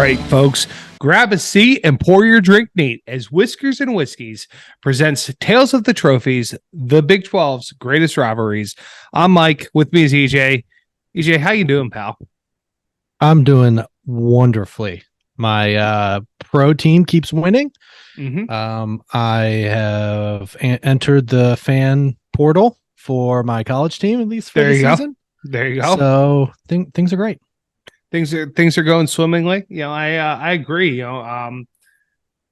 right, folks, grab a seat and pour your drink neat as Whiskers and Whiskeys presents Tales of the Trophies, the Big 12's greatest rivalries. I'm Mike. With me is EJ. EJ, how you doing, pal? I'm doing wonderfully. My pro team keeps winning. I have entered the fan portal for my college team, at least for the season. There you go. So things are great. Things are going swimmingly. I agree.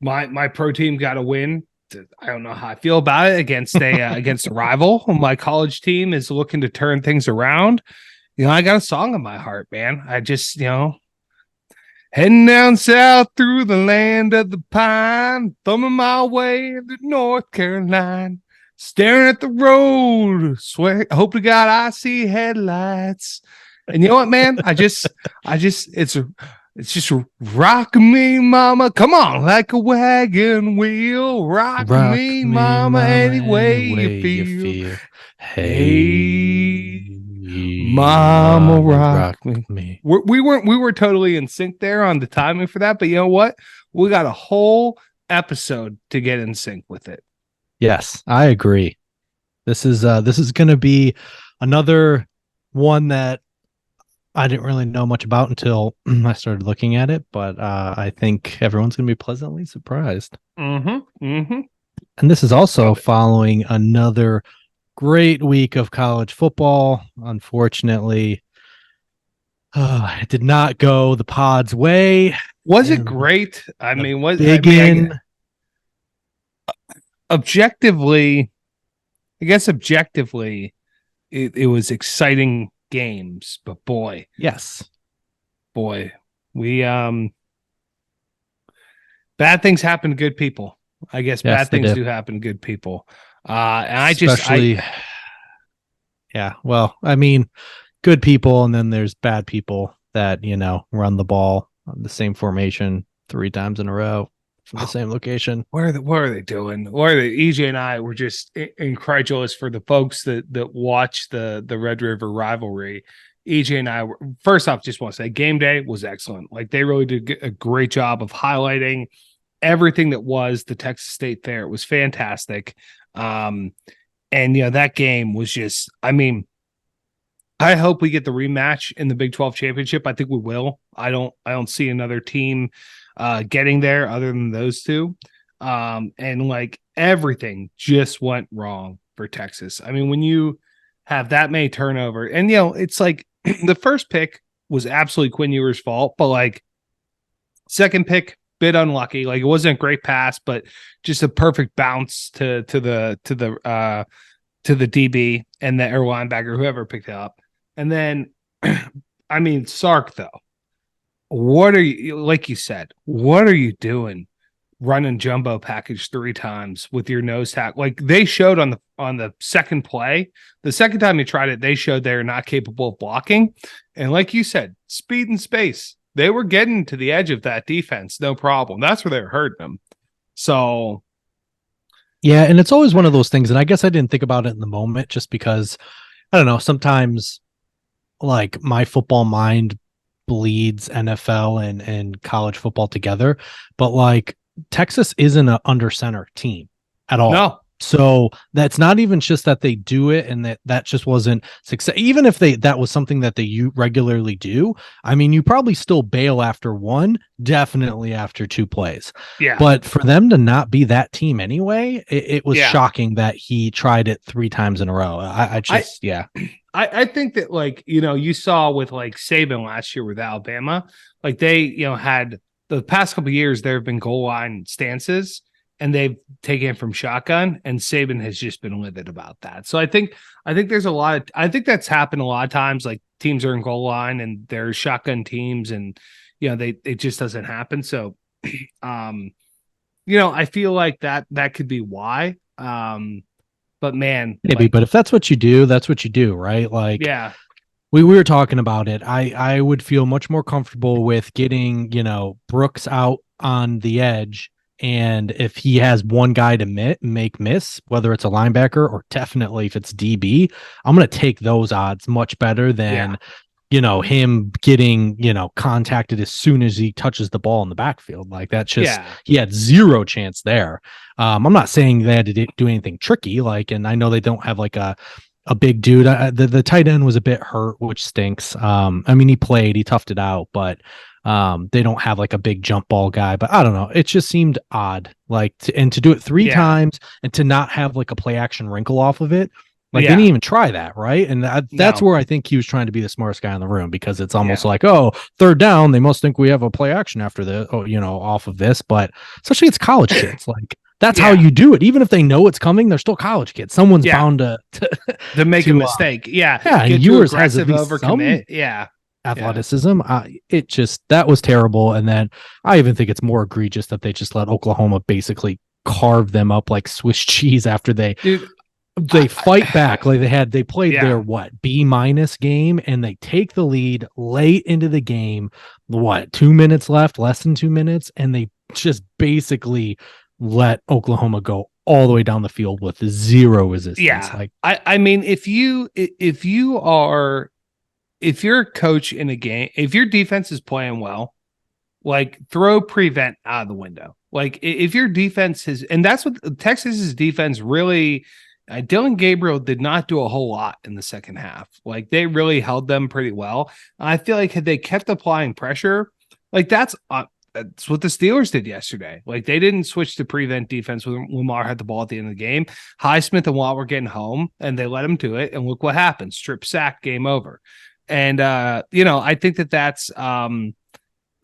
My pro team got a win. I don't know how I feel about it against a rival. My college team is looking to turn things around. I got a song in my heart, man. I just, heading down south through the land of the pine, thumbing my way to North Carolina, staring at the road, swear, hope to God I see headlights. And you know what, man? It's just rock me, mama. Come on, like a wagon wheel. Rock me, mama, any way you feel. Hey, mama, rock me. We were totally in sync there on the timing for that, but you know what? We got a whole episode to get in sync with it. Yes, I agree. This is going to be another one that I didn't really know much about until I started looking at it, but I think everyone's going to be pleasantly surprised. And this is also following another great week of college football. Unfortunately, it did not go the Pod's way. Was it great? I mean, objectively, I guess objectively, it was exciting games, but boy, we bad things happen to good people. I guess bad things do happen to good people. And well, I mean, good people, and then there's bad people that run the ball on the same formation 3 times in a row from the same location. What are they doing? EJ and I were just incredulous for the folks that watch the Red River rivalry. EJ and I were, first off, just want to say game day was excellent. Like, they really did a great job of highlighting everything that was the Texas State Fair. It was fantastic. And that game was just, I mean, I hope we get the rematch in the Big 12 championship. I think we will. I don't see another team getting there other than those two. And like, everything just went wrong for Texas. I mean, when you have that many turnover, and it's like the first pick was absolutely Quinn Ewers' fault, but like, second pick, bit unlucky. Like, it wasn't a great pass, but just a perfect bounce to the DB and the air linebacker, whoever picked it up. And then, I mean, Sark, though, what are you, like you said, what are you doing running jumbo package 3 times with your nose tackle? Like, they showed on the second play, the second time you tried it, they showed they're not capable of blocking. And like you said, speed and space, they were getting to the edge of that defense, no problem. That's where they were hurting them. So, yeah, and it's always one of those things, and I guess I didn't think about it in the moment just because, I don't know, sometimes like my football mind bleeds NFL and college football together, but like, Texas isn't an under center team at all. No. So that's not even just that they do it and that just wasn't success. Even if that was something that they regularly do, I mean, you probably still bail after 1, definitely after 2 plays. Yeah. But for them to not be that team anyway, it was shocking that he tried it 3 times in a row. I think that, like, you saw with like Saban last year with Alabama, like they, had the past couple of years, there have been goal line stances and they've taken it from shotgun, and Saban has just been livid about that. So I think there's I think that's happened a lot of times. Like, teams are in goal line and they're shotgun teams, and it just doesn't happen. So I feel like that could be why. But man, maybe, but if that's what you do, that's what you do, right? Like, yeah. We were talking about it. I would feel much more comfortable with getting, Brooks out on the edge. And if he has one guy to make miss, whether it's a linebacker or definitely if it's DB, I'm going to take those odds much better than, him getting, contacted as soon as he touches the ball in the backfield. Like that's just, he had zero chance there. I'm not saying they had to do anything tricky, and I know they don't have like a big dude. The tight end was a bit hurt, which stinks. He played, he toughed it out, but they don't have like a big jump ball guy. But I don't know. It just seemed odd, to do it three times and to not have like a play action wrinkle off of it. They didn't even try that, right? And that's where I think he was trying to be the smartest guy in the room, because it's almost like, third down, they must think we have a play action after the, off of this. But especially it's college kids, that's how you do it. Even if they know it's coming, they're still college kids. Someone's bound to make a mistake. And yours has at least overcommit. Athleticism. That was terrible. And then I even think it's more egregious that they just let Oklahoma basically carve them up like Swiss cheese after they fight back. They played their B- game, and they take the lead late into the game. 2 minutes left, less than 2 minutes, and they just basically let Oklahoma go all the way down the field with zero resistance. If you're a coach in a game, if your defense is playing well, throw prevent out of the window. If your defense has, and that's what Texas's defense really. Dylan Gabriel did not do a whole lot in the second half. They really held them pretty well. I feel like had they kept applying pressure, that's what the Steelers did yesterday. They didn't switch to prevent defense when Lamar had the ball at the end of the game. Highsmith and Watt were getting home, and they let him do it. And look what happened: strip sack, game over. And I think that's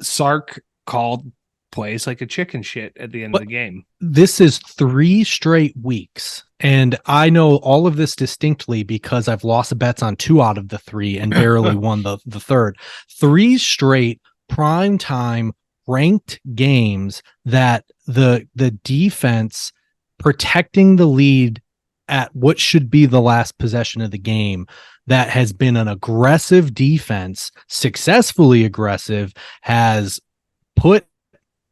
Sark called plays like a chicken shit at the end of the game. This is 3 straight weeks. And I know all of this distinctly because I've lost bets on 2 out of the 3 and barely won the third. 3 straight primetime ranked games that the defense protecting the lead at what should be the last possession of the game, that has been an aggressive defense, successfully aggressive, has put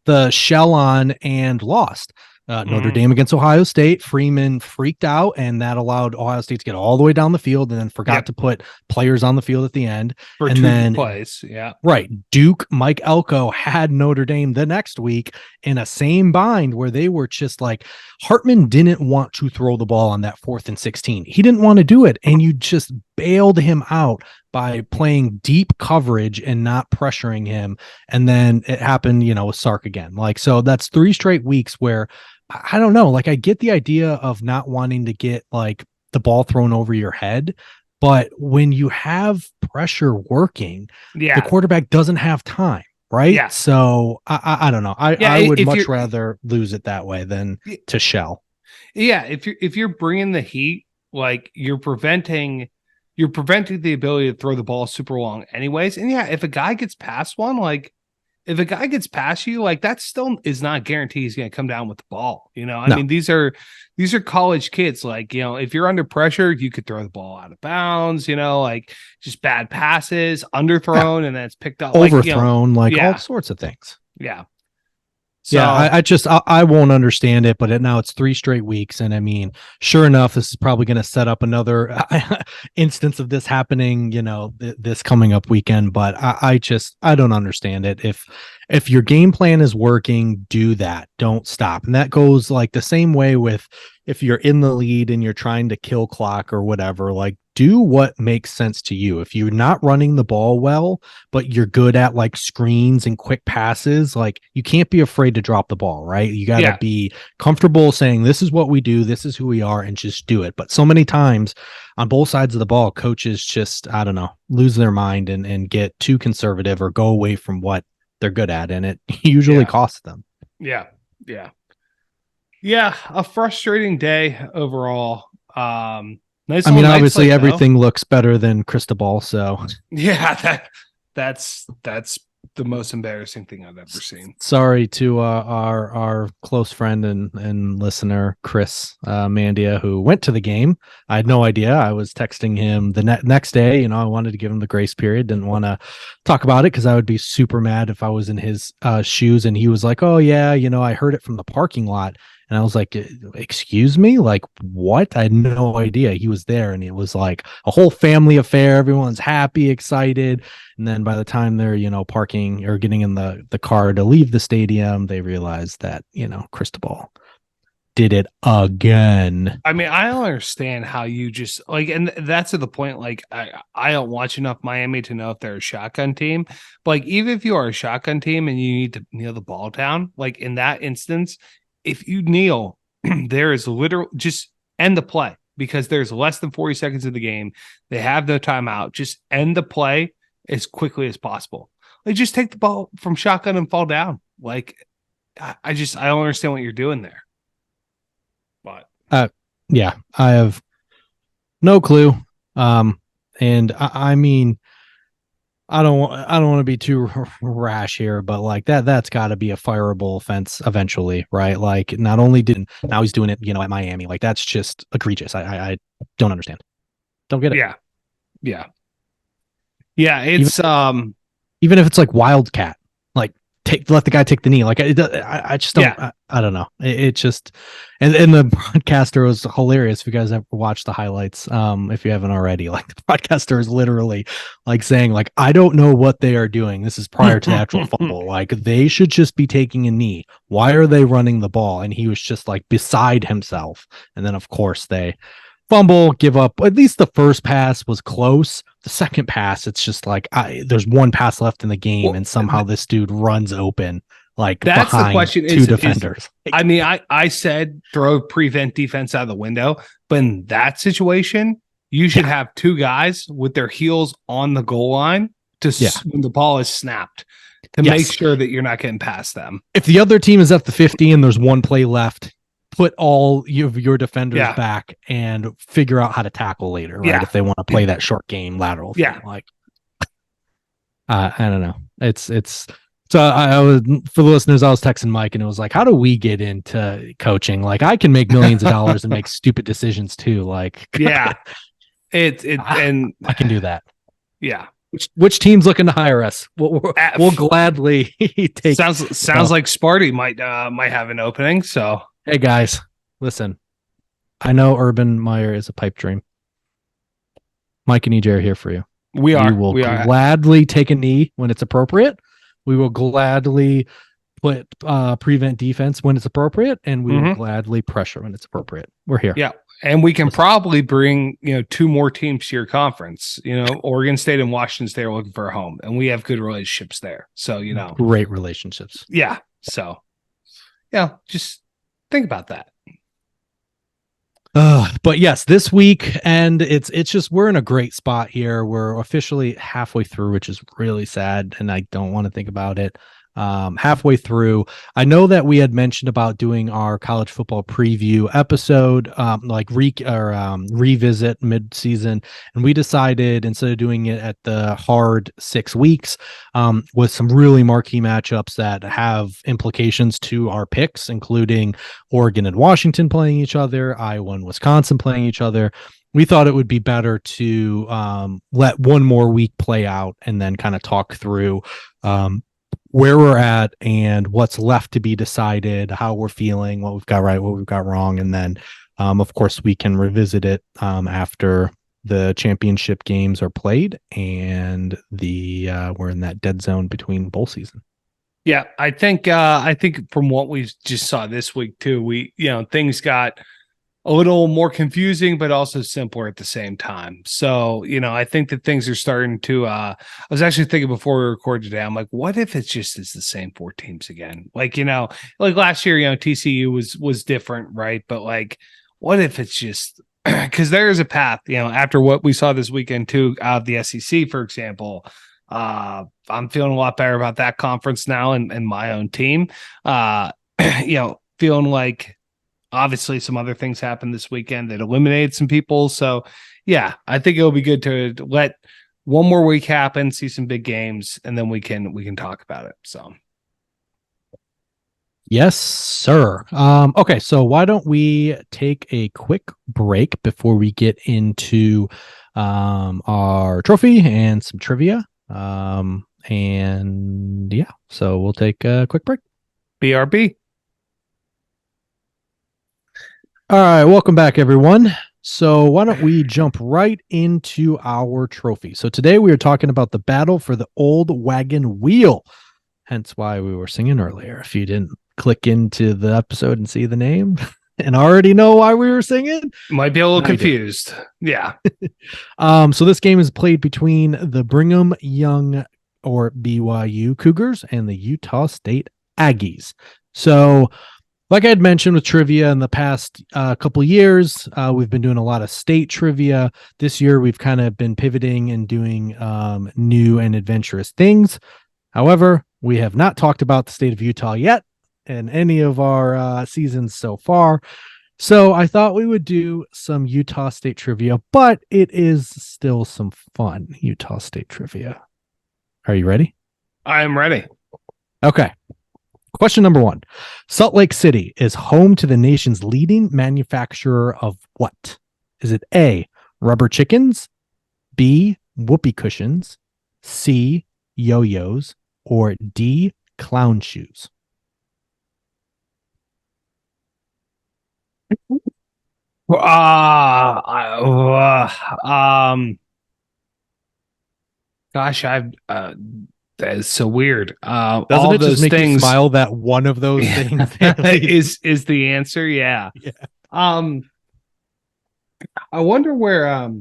the shell on and lost. Notre Dame against Ohio State, Freeman freaked out, and that allowed Ohio State to get all the way down the field, and then forgot to put players on the field at the end. For and 2 then plays. Right. Duke, Mike Elko had Notre Dame the next week in a same bind where they were just Hartman didn't want to throw the ball on that 4th and 16. He didn't want to do it, and you just bailed him out by playing deep coverage and not pressuring him. And then it happened, with Sark again. So that's 3 straight weeks where I don't know. I get the idea of not wanting to get the ball thrown over your head, but when you have pressure working, the quarterback doesn't have time, right? Yeah. So I don't know. I would much rather lose it that way than to shell. Yeah, if you're bringing the heat, you're preventing the ability to throw the ball super long, anyways. And if a guy gets past one, if a guy gets past you, that still is not guaranteed he's going to come down with the ball. I mean, these are college kids. If you're under pressure, you could throw the ball out of bounds, just bad passes, underthrown, and then it's picked up. Overthrown, all sorts of things. Yeah. So, I won't understand it, but now it's 3 straight weeks. And I mean, sure enough, this is probably going to set up another instance of this happening, this coming up weekend. But I don't understand it. If your game plan is working, do that. Don't stop. And that goes the same way with if you're in the lead and you're trying to kill clock or whatever, do what makes sense to you. If you're not running the ball well, but you're good at screens and quick passes, you can't be afraid to drop the ball, right? You got to be comfortable saying, this is what we do, this is who we are, and just do it. But so many times on both sides of the ball, coaches just, I don't know, lose their mind and get too conservative or go away from what they're good at, and it usually costs them. Yeah. A frustrating day overall. Obviously everything looks better than Cristobal, so that's the most embarrassing thing I've ever seen. Sorry to our close friend and listener Chris Mandia, who went to the game. I had no idea. I was texting him the next day. I wanted to give him the grace period. Didn't want to talk about it because I would be super mad if I was in his shoes. And he was like, "Oh yeah, I heard it from the parking lot." And I was like, excuse me? Like, what? I had no idea he was there. And it was like a whole family affair. Everyone's happy, excited. And then by the time they're, parking or getting in the car to leave the stadium, they realize that, Cristobal did it again. I mean, I don't understand how you just like, and that's to the point. Like, I don't watch enough Miami to know if they're a shotgun team. But like, even if you are a shotgun team and you need to kneel the ball down, like in that instance, if you kneel, there is literal just end the play because there's less than 40 seconds of the game. They have no timeout. Just end the play as quickly as possible. Like, just take the ball from shotgun and fall down. Like, I don't understand what you're doing there. But Yeah, I have no clue. And I mean, I don't want to be too rash here, but like that's got to be a fireable offense eventually, right? Like not only did now he's doing it, at Miami. Like that's just egregious. I don't understand. Don't get it. Yeah. even, It's even if it's like Wildcat, like let the guy take the knee. Like I just don't. Yeah. I don't know. It just and the broadcaster was hilarious. If you guys ever watched the highlights, if you haven't already, like the broadcaster is literally like saying like I don't know what they are doing. This is prior to the actual fumble. Like they should just be taking a knee. Why are they running the ball? And he was just like beside himself. And then of course they fumble, give up. At least the first pass was close. The second pass, it's just like there's one pass left in the game, and somehow this dude runs open like that's behind the question. two defenders. I mean, I said throw prevent defense out of the window, but in that situation, you should have two guys with their heels on the goal line when the ball is snapped to make sure that you're not getting past them. If the other team is at the 50 and there's one play left, put all of your defenders back and figure out how to tackle later, right? If they want to play that short game lateral thing. Like I don't know. It's so I was, for the listeners, I was texting Mike and it was like, how do we get into coaching? Like I can make millions of dollars and make stupid decisions too. Like and I can do that. Yeah. Which team's looking to hire us? We'll gladly take. Sounds like Sparty might have an opening. So hey guys, listen. I know Urban Meyer is a pipe dream. Mike and EJ are here for you. We will gladly take a knee when it's appropriate. We will gladly put prevent defense when it's appropriate, and we will gladly pressure when it's appropriate. We're here. Yeah. And we can probably bring, two more teams to your conference. Oregon State and Washington State are looking for a home, and we have good relationships there. So, great relationships. Yeah. So, yeah, just think about that. But yes, this week, and it's just we're in a great spot here. We're officially halfway through, which is really sad, and I don't want to think about it. Halfway through, I know that we had mentioned about doing our college football preview episode, revisit mid-season, and we decided instead of doing it at the hard 6 weeks, with some really marquee matchups that have implications to our picks, including Oregon and Washington playing each other, Iowa and Wisconsin playing each other. We thought it would be better to let one more week play out and then kind of talk through where we're at and what's left to be decided, how we're feeling, what we've got right, what we've got wrong. And then, of course, we can revisit it after the championship games are played and we're in that dead zone between bowl season. Yeah, I think from what we just saw this week too, things got a little more confusing, but also simpler at the same time. So, I think that things are starting to, I was actually thinking before we recorded today, I'm like, what if it's just the same 4 teams again? Like, like last year, TCU was different, right? But like, what if it's just, because there is a path, after what we saw this weekend too, out of the SEC, for example, I'm feeling a lot better about that conference now and my own team, feeling like, obviously, some other things happened this weekend that eliminated some people. So, yeah, I think it'll be good to let one more week happen, see some big games, and then we can talk about it. So, yes, sir. Okay, so why don't we take a quick break before we get into our trophy and some trivia. And yeah, so we'll take a quick break. BRB. All right, welcome back, everyone. So, why don't we jump right into our trophy? So, today we are talking about the battle for the old wagon wheel, hence why we were singing earlier. If you didn't click into the episode and see the name and already know why we were singing, Might be a little now you do. confused. Yeah. So, this game is played between the Brigham Young or BYU Cougars and the Utah State Aggies. So, like I had mentioned with trivia in the past couple years, we've been doing a lot of state trivia. This year, we've kind of been pivoting and doing new and adventurous things. However, we have not talked about the state of Utah yet in any of our seasons so far. So I thought we would do some Utah State trivia, but it is still some fun Utah State trivia. Are you ready? I am ready. Okay. Question number 1. Salt Lake City is home to the nation's leading manufacturer of what? Is it A, rubber chickens, B, whoopee cushions, C, yo-yos, or D, clown shoes? Gosh, I've that is so weird. Doesn't All it just those make things you smile that one of those things is the answer? Yeah. Yeah. I wonder where what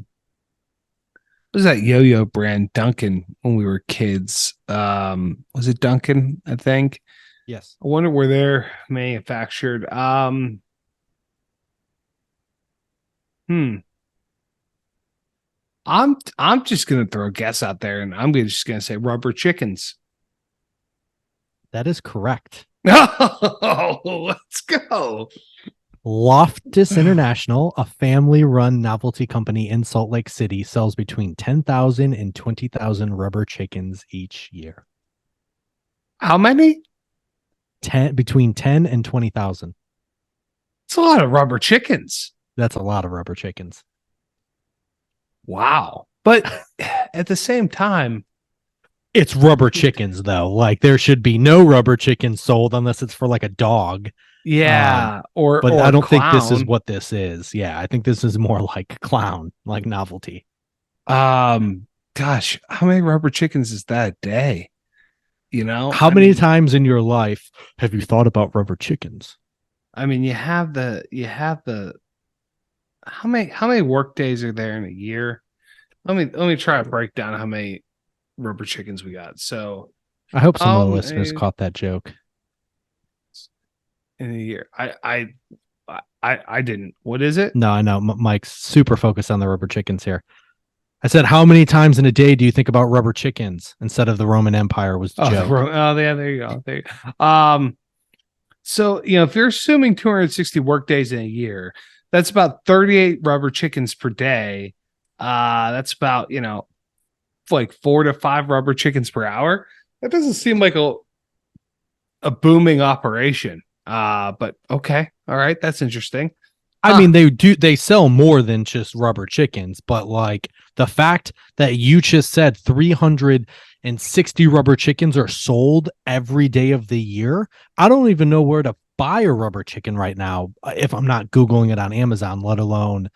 was that yo-yo brand Duncan when we were kids? Was it Duncan? I think. Yes. I wonder where they're manufactured. Hmm. I'm just gonna throw a guess out there, and just gonna say rubber chickens. That is correct. Oh, let's go. Loftus International, a family-run novelty company in Salt Lake City, sells between 10,000 and 20,000 rubber chickens each year. How many? Between 10 and 20,000. It's a lot of rubber chickens. That's a lot of rubber chickens. Wow. But at the same time, it's rubber chickens, though. Like, there should be no rubber chickens sold unless it's for like a dog. Yeah. But or I don't clown. think this is what this is. Yeah, I think this is more like clown, like novelty. Gosh, how many rubber chickens is that a day? You know, how many times in your life have you thought about rubber chickens? I mean, you have the how many work days are there in a year? Let me try to break down how many rubber chickens we got. So I hope some of the listeners caught that joke. In a year. I didn't. What is it? No, I know. Mike's super focused on the rubber chickens here. I said, how many times in a day do you think about rubber chickens instead of the Roman Empire was the joke? Yeah, there you go. There you go. So, if you're assuming 260 work days in a year, that's about 38 rubber chickens per day. That's about, like 4 to 5 rubber chickens per hour. That doesn't seem like a booming operation. But okay. All right. That's interesting. I mean, they sell more than just rubber chickens, but like the fact that you just said 360 rubber chickens are sold every day of the year. I don't even know where to buy a rubber chicken right now if I'm not Googling it on Amazon, let alone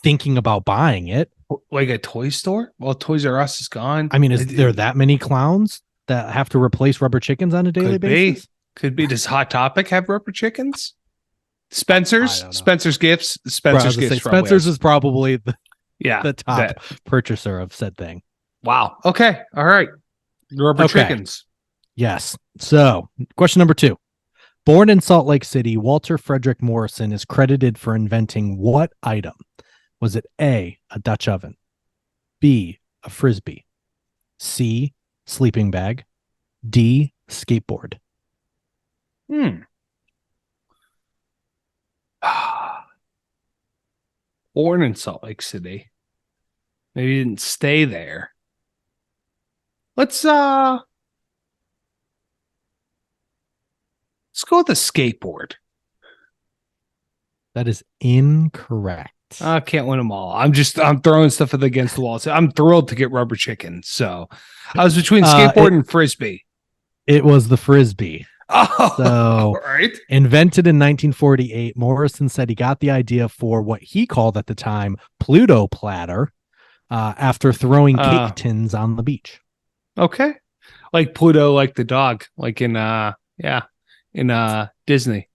thinking about buying it. Like a toy store? Well, Toys R Us is gone. I mean, is there that many clowns that have to replace rubber chickens on a daily basis? Could be. Does Hot Topic have rubber chickens? Spencer's Gifts. Spencer's is probably the top purchaser of said thing. Wow. Okay. All right. Rubber chickens. Yes. So, question number 2. Born in Salt Lake City, Walter Frederick Morrison is credited for inventing what item? Was it A, a Dutch oven, B, a Frisbee, C, sleeping bag, D, skateboard? Born in Salt Lake City. Maybe he didn't stay there. Let's go with the skateboard. That is incorrect. I can't win them all. I'm throwing stuff against the wall. So I'm thrilled to get rubber chickens. So I was between skateboard and Frisbee. It was the Frisbee. Oh, all So, right. invented in 1948, Morrison said he got the idea for what he called at the time Pluto platter after throwing cake Uh, tins on the beach. okay. Like Pluto, like the dog, like in yeah, in Disney.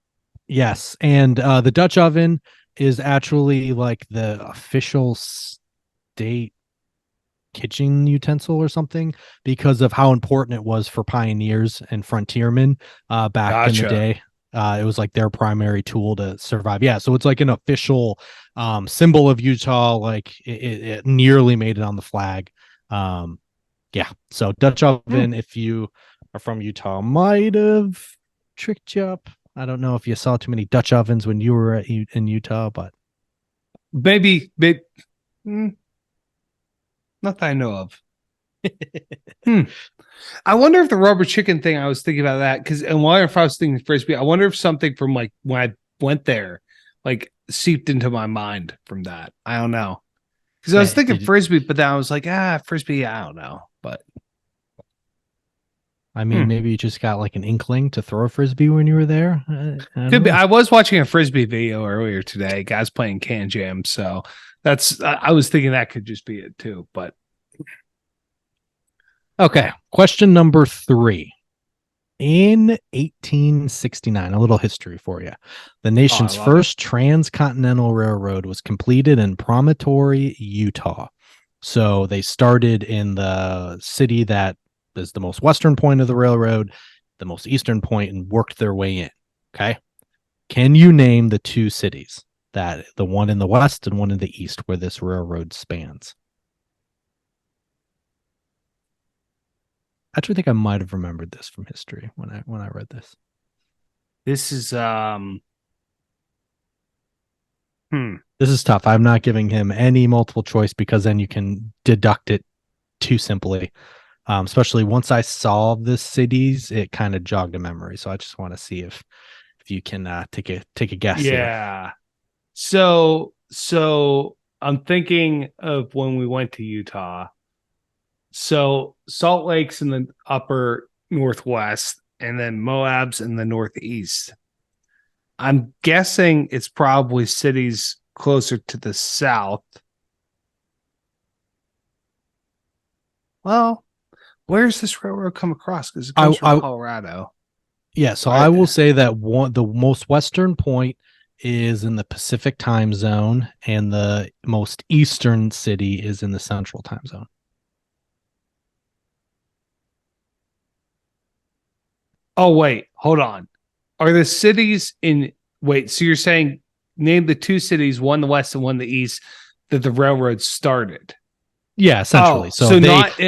Yes, and the Dutch oven is actually like the official state kitchen utensil or something because of how important it was for pioneers and frontiermen back in the Gotcha. day. It was like their primary tool to survive. Yeah, so it's like an official symbol of Utah. Like it nearly made it on the flag. Um, yeah, so Dutch Hmm. oven, if you are from Utah, might have tricked you up. I don't know if you saw too many Dutch ovens when you were in Utah, but Maybe, but not that I know of. Hmm. I wonder if the rubber chicken thing, I was thinking about that because, and why if I was thinking frisbee, I wonder if something from like when I went there, like seeped into my mind from that. I don't know. Because I was thinking did frisbee, but then I was like, frisbee, I don't know. But I mean, maybe you just got like an inkling to throw a frisbee when you were there. I could don't be. know. I was watching a frisbee video earlier today, guys playing can jam. So that's, I was thinking that could just be it too. But Okay, question number 3. In 1869, a little history for you. The oh, I nation's love it. first transcontinental railroad was completed in Promontory, Utah. So they started in the city that is the most western point of the railroad, the most eastern point, and worked their way in. Okay. Can you name the two cities, that the one in the west and one in the east, where this railroad spans? I actually think I might have remembered this from history when I read this. This is hmm. This is tough. I'm not giving him any multiple choice because then you can deduct it too simply. Especially once I saw the cities, it kind of jogged a memory. So I just want to see if you can take a guess here. Yeah. So I'm thinking of when we went to Utah. So Salt Lake's in the upper northwest, and then Moab's in the northeast. I'm guessing it's probably cities closer to the south. Well, where's this railroad come across? Because it comes from I Colorado. Yeah, so I, I will say that the most western point is in the Pacific time zone, and the most eastern city is in the central time zone. oh wait, hold on. Are the cities in wait? So you're saying name the two cities, one the west and one the east, that the railroad started? Yeah, essentially. Oh, So so not so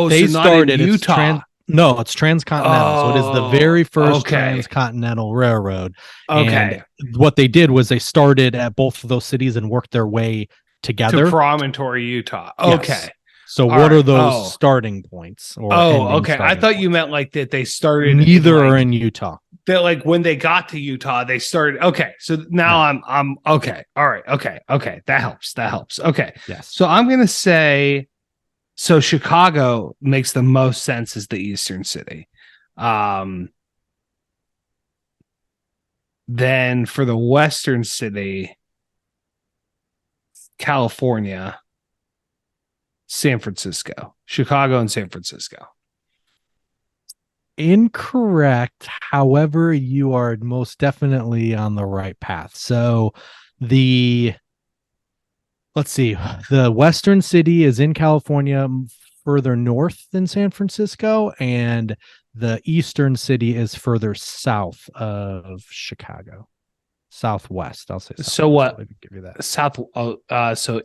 they not in started Utah. it's transcontinental. So it is the Oh, very first okay, transcontinental railroad. And okay. what they did was they started at both of those cities and worked their way To together. Promontory, Utah. Yes. Okay, So all what are right. those starting points or ending Okay. I starting thought you points? meant like that they started in Neither are like in Utah. that like when they got to Utah, they started. Okay, so now No. I'm okay. All right. Okay. That helps. That helps. Okay. Yes. So I'm gonna say so Chicago makes the most sense as the eastern city. Um then for the western city, California, San Francisco. Chicago and San Francisco. Incorrect. However, you are most definitely on the right path. So the let's see, the western city is in California, further north than San Francisco, and the eastern city is further south of Chicago. Southwest. I'll say So southwest. what? I'll give you that. South so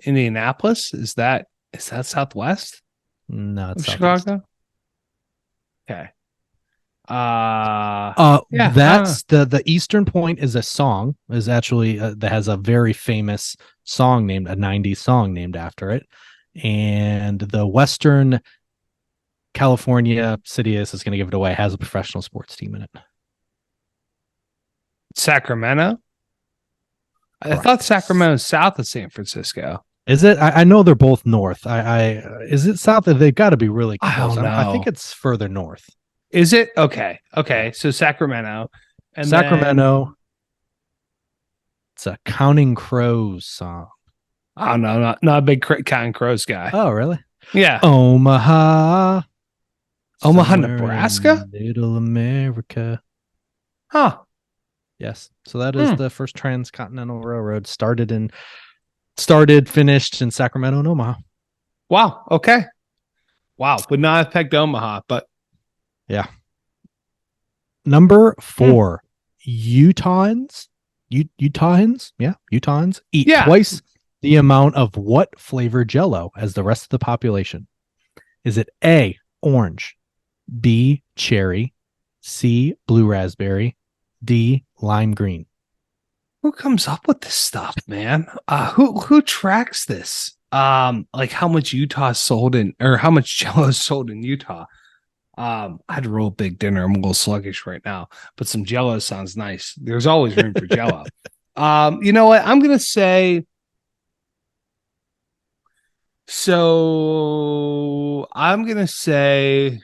Indianapolis, is that southwest No, it's of southeast. Chicago? Okay. Yeah, That's the Eastern Point is a song, is actually that has a very famous song named a 90s song named after it. And the Western California city is going to give it away, has a professional sports team in it. Sacramento. I thought Correct. Sacramento is south of San Francisco. Is it? I know they're both north. I is it south? They've got to be really I close. don't I think know. it's further north. Is it? Okay. Okay. So Sacramento. And then Sacramento. It's a Counting Crows song. oh no, not a big Counting Crows guy. Oh, really? Yeah. Omaha, Omaha, somewhere Nebraska? in Little America. Huh. Yes. So that is Hmm. the first transcontinental railroad finished in Sacramento and Omaha. Wow. Okay. Wow. Would not have pegged Omaha, but Yeah. Number hmm. 4, Utahns. Utahns, yeah, Utahns eat Yeah. twice the amount of what flavor Jello as the rest of the population? Is it A, orange, B, cherry, C, blue raspberry, D, lime green? Who comes up with this stuff, man? Who tracks this? Like how much Utah sold in or how much Jello is sold in Utah. I had a real big dinner. I'm a little sluggish right now, but some Jello sounds nice. There's always room for Jello. You know what? I'm gonna say so. I'm gonna say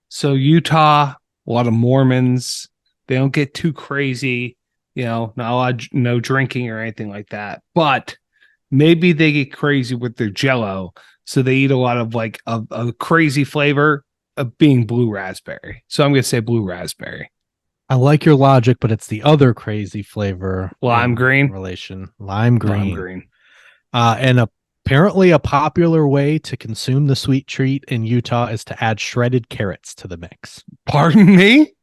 so. Utah, a lot of Mormons. They don't get too crazy. You know, not a lot, no drinking or anything like that. But maybe they get crazy with their Jello, so they eat a lot of like a crazy flavor of being blue raspberry. So I'm gonna say blue raspberry. I like your logic, but it's the other crazy flavor Lime in green. relation. Lime Lime green. green. And apparently a popular way to consume the sweet treat in Utah is to add shredded carrots to the mix. Pardon me?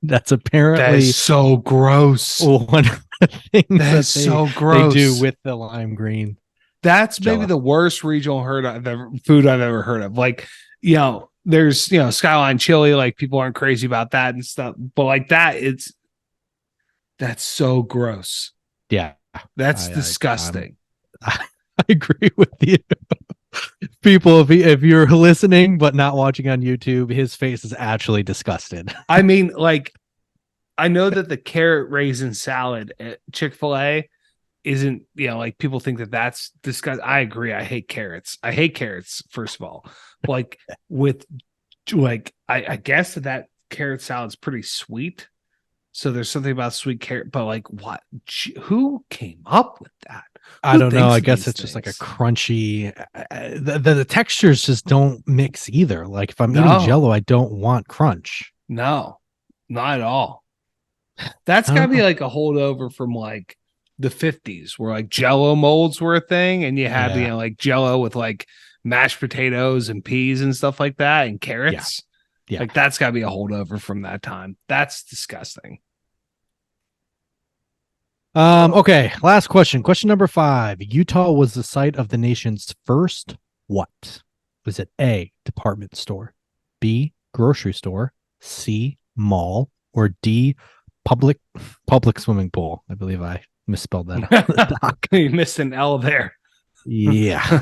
That's That is apparently so gross. one of the things That is so they do gross. with the lime green That's maybe Jello. the worst regional food I've ever heard of. Like, you know, there's Skyline chili, like people aren't crazy about that and stuff, but like that's so gross. Yeah, That's I disgusting. I agree with you. People, if you're listening but not watching on YouTube, his face is actually disgusted. I mean, like, I know that the carrot raisin salad at Chick-fil-A isn't, like people think that that's disgusting. I agree. I hate carrots. I hate carrots, first of all. But like with I guess that carrot salad's pretty sweet. So there's something about sweet carrot, but like what? Who came up with that? I Who don't know. thinks I of guess these it's just like a things? crunchy. The textures just don't mix either. Like if I'm eating No, Jello, I don't want crunch. no, not at all. That's I gotta don't be know. like a holdover from like the 50s where like Jello molds were a thing, and you had Yeah, like Jello with like mashed potatoes and peas and stuff like that and yeah, carrots. yeah. Like that's gotta be a holdover from that time. That's disgusting. Okay, last question. Question number 5. Utah was the site of the nation's first what? Was it A, department store, B, grocery store, C, mall, or D, public public swimming pool? I believe I misspelled that on the doc. You missed an L there. Yeah.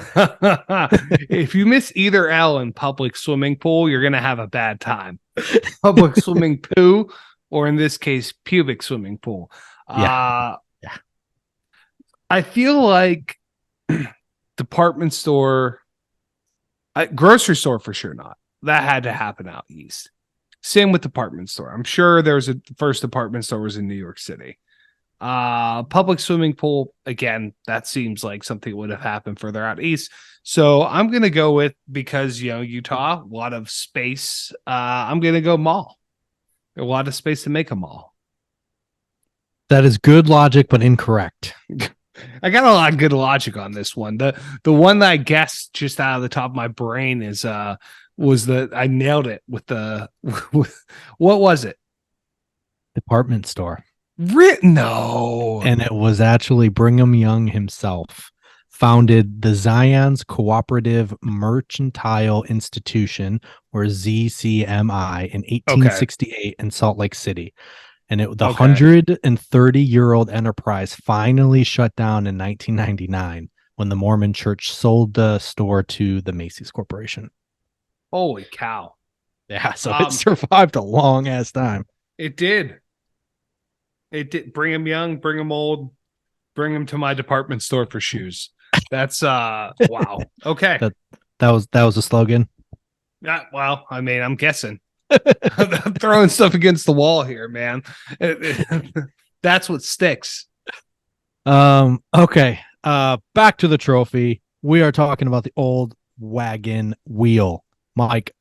If you miss either L in public swimming pool, you're gonna have a bad time. Public swimming poo, or in this case, pubic swimming pool. Yeah. Yeah. I feel like department store, grocery store for sure not. That had to happen out east. Same with department store. I'm sure there's a first department store was in New York City. Public swimming pool, again, that seems like something would have happened further out east. So I'm gonna go with, because Utah, a lot of space. I'm gonna go mall. A lot of space to make a mall. That is good logic, but incorrect. I got a lot of good logic on this one. The one that I guessed just out of the top of my brain is was I nailed it with the what was it? Department store. No. And it was actually Brigham Young himself founded the Zion's Cooperative Mercantile Institution, or ZCMI, in Okay. 1868 in Salt Lake City. And the Okay. 130-year-old enterprise finally shut down in 1999 when the Mormon Church sold the store to the Macy's Corporation. Holy cow. Yeah, so it survived a long ass time. It did. It did. Bring him young, bring him old, bring him to my department store for shoes. That's wow. Okay. That was a slogan. Yeah, well, I mean, I'm guessing. I'm throwing stuff against the wall here, man. That's what sticks. Okay. Back to the trophy. We are talking about the old wagon wheel. Mike,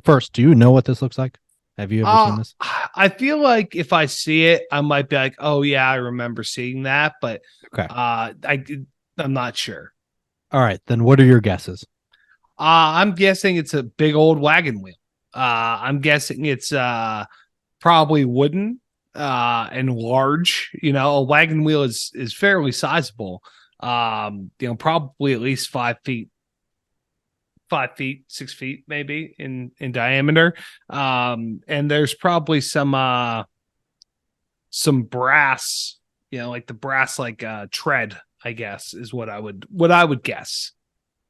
first, do you know what this looks like? Have you ever seen this? I feel like if I see it, I might be like, "Oh yeah, I remember seeing that," but Okay. I'm not sure. All right. Then what are your guesses? I'm guessing it's a big old wagon wheel. I'm guessing it's probably wooden and large. You know, a wagon wheel is fairly sizable. Probably at least 5 feet, 5 feet, 6 feet, maybe in diameter. And there's probably some brass, like the brass like tread, I guess, is what I would guess.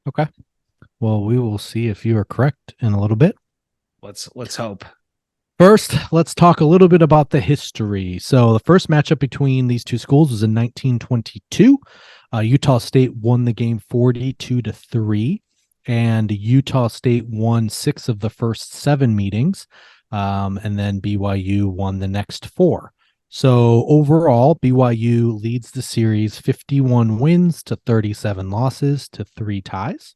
Okay. Well, we will see if you are correct in a little bit. Let's hope. First, let's talk a little bit about the history. So, the first matchup between these two schools was in 1922. Utah State won the game 42-3, and Utah State won 6 of the first 7 meetings, and then BYU won the next 4. So, overall, BYU leads the series 51 wins to 37 losses to 3 ties.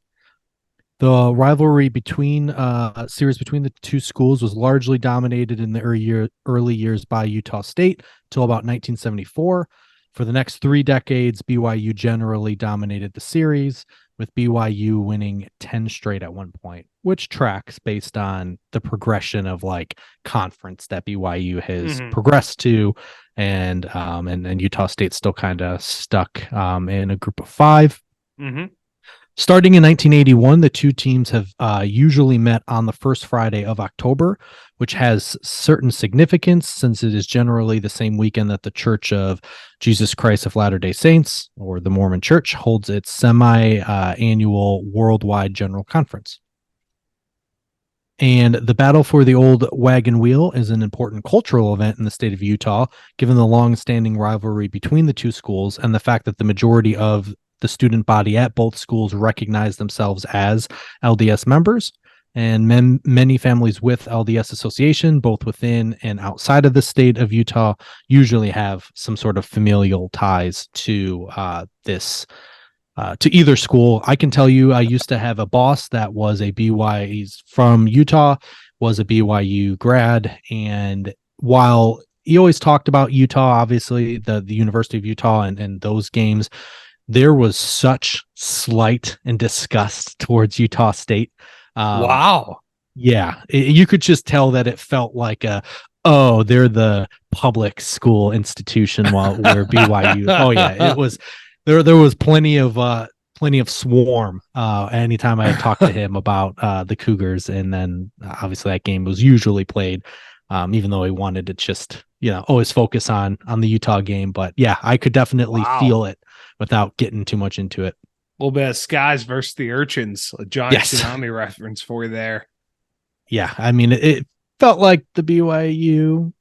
The rivalry series between the two schools was largely dominated in the early years by Utah State till about 1974. For the next 3 decades, BYU generally dominated the series, with BYU winning 10 straight at one point, which tracks based on the progression of like conference that BYU has progressed to, and Utah State still kind of stuck in a group of 5. Mm-hmm. Starting in 1981, the two teams have usually met on the first Friday of October, which has certain significance since it is generally the same weekend that the Church of Jesus Christ of Latter-day Saints, or the Mormon Church, holds its semi-annual worldwide general conference. And the battle for the old wagon wheel is an important cultural event in the state of Utah, given the long-standing rivalry between the two schools and the fact that the majority of the student body at both schools recognize themselves as LDS members. And many families with LDS association, both within and outside of the state of Utah, usually have some sort of familial ties to to either school. I can tell you, I used to have a boss that was he's from Utah, was a BYU grad. And while he always talked about Utah, obviously the University of Utah and those games, there was such slight and disgust towards Utah State. Wow. Yeah, you could just tell that it felt like they're the public school institution while we're BYU. Oh yeah, it was there was plenty of swarm anytime I talked to him about the Cougars, and then obviously that game was usually played, even though he wanted to just always focus on the Utah game. But yeah, I could definitely feel it without getting too much into it. A little bit of Skies versus the Urchins, a giant tsunami reference for you there. Yeah, I mean, it felt like the BYU